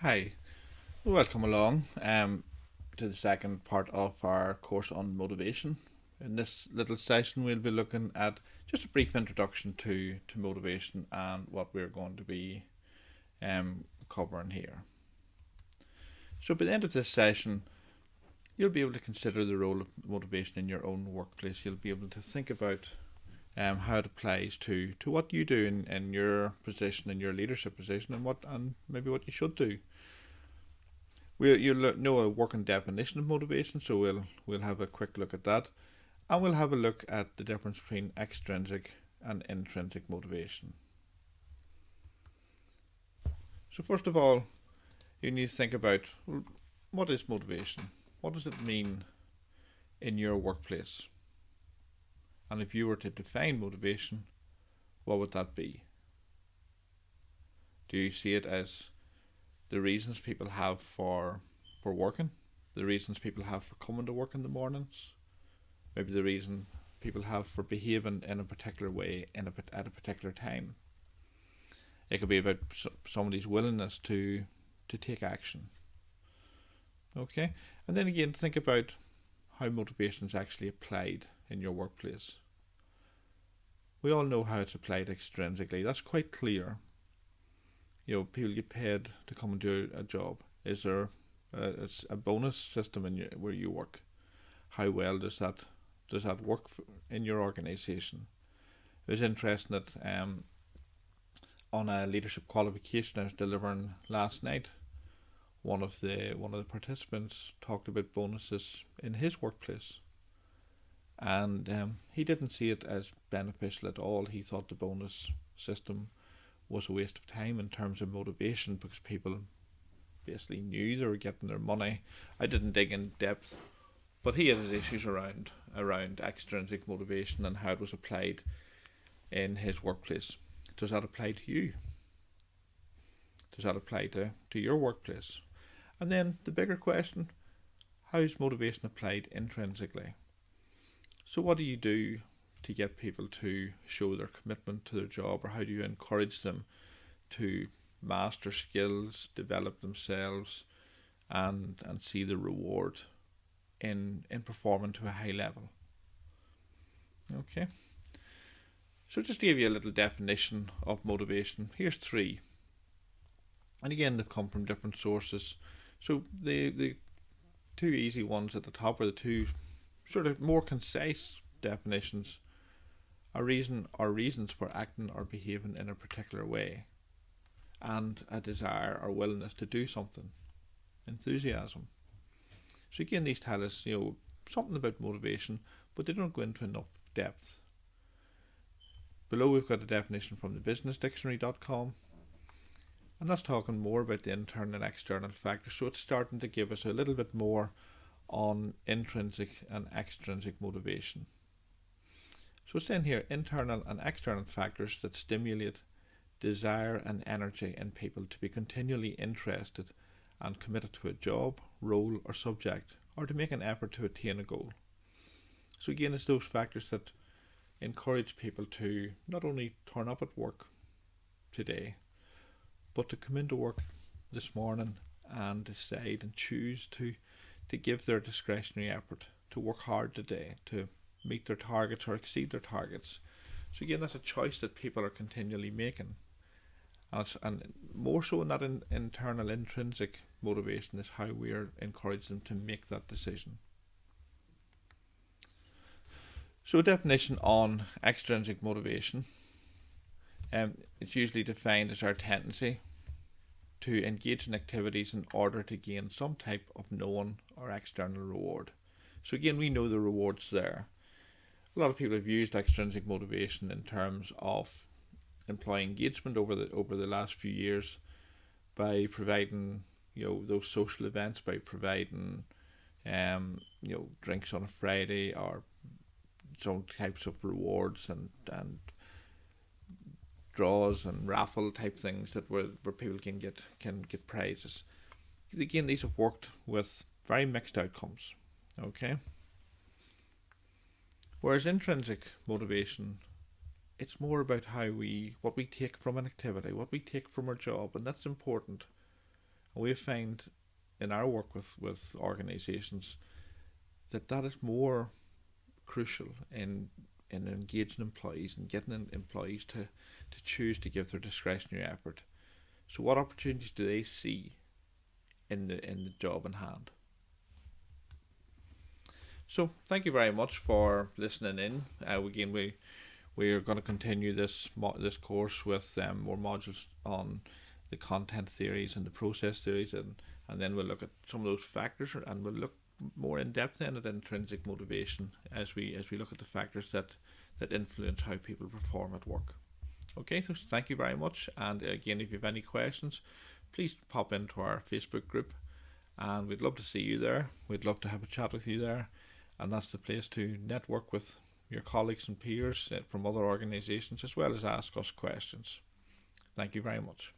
Hi, welcome along to the second part of our course on motivation. In this little session, we'll be looking at just a brief introduction to motivation and what we're going to be covering here. So, by the end of this session, you'll be able to consider the role of motivation in your own workplace. You'll be able to think about how it applies to what you do in your position, in your leadership position, and maybe what you should do. You'll know a working definition of motivation, so we'll have a quick look at that, and we'll have a look at the difference between extrinsic and intrinsic motivation. So first of all, you need to think about, well, what is motivation? What does it mean in your workplace? And if you were to define motivation, what would that be? Do you see it as the reasons people have for working, the reasons people have for coming to work in the mornings, maybe the reason people have for behaving in a particular way at a particular time? It could be about somebody's willingness to take action. Okay, and then again, think about how motivation is actually applied in your workplace. We all know how it's applied extrinsically. That's quite clear. People get paid to come and do a job. Is there it's a bonus system where you work? How well does that work in your organisation? It was interesting that on a leadership qualification I was delivering last night, one of the participants talked about bonuses in his workplace, and he didn't see it as beneficial at all. He thought the bonus system was a waste of time in terms of motivation because people basically knew they were getting their money. I didn't dig in depth, but he had his issues around extrinsic motivation and how it was applied in his workplace. Does that apply to you? Does that apply to your workplace? And then the bigger question, how is motivation applied intrinsically? So what do you do to get people to show their commitment to their job, or how do you encourage them to master skills, develop themselves, and see the reward in performing to a high level? Okay. So just to give you a little definition of motivation, here's three. And again, they've come from different sources. So the two easy ones at the top are the two sort of more concise definitions. A reason or reasons for acting or behaving in a particular way, and a desire or willingness to do something, enthusiasm. So again, these tell us, something about motivation, but they don't go into enough depth. Below we've got a definition from the businessdictionary.com, and that's talking more about the internal and external factors. So it's starting to give us a little bit more on intrinsic and extrinsic motivation. So it's saying here, internal and external factors that stimulate desire and energy in people to be continually interested and committed to a job, role, or subject, or to make an effort to attain a goal. So again, it's those factors that encourage people to not only turn up at work today, but to come into work this morning and decide and choose to give their discretionary effort, to work hard today, to meet their targets or exceed their targets. So again, that's a choice that people are continually making. And more so in that internal intrinsic motivation is how we are encouraging them to make that decision. So a definition on extrinsic motivation, it's usually defined as our tendency to engage in activities in order to gain some type of known or external reward. So again, we know the rewards there. A lot of people have used extrinsic motivation in terms of employee engagement over the last few years by providing those social events, by providing drinks on a Friday, or some types of rewards and draws and raffle type things that where people can get prizes. Again, these have worked with very mixed outcomes. Okay. Whereas intrinsic motivation, it's more about what we take from an activity, what we take from our job, and that's important. And we find in our work with organisations that is more crucial in engaging employees and getting employees to choose to give their discretionary effort. So what opportunities do they see in the job in hand? So thank you very much for listening in. Again, we are going to continue this course with more modules on the content theories and the process theories, and then we'll look at some of those factors, and we'll look more in depth in at intrinsic motivation as we look at the factors that influence how people perform at work. Okay, so thank you very much, and again, if you have any questions, please pop into our Facebook group, and we'd love to see you there. We'd love to have a chat with you there, and that's the place to network with your colleagues and peers from other organisations, as well as ask us questions. Thank you very much.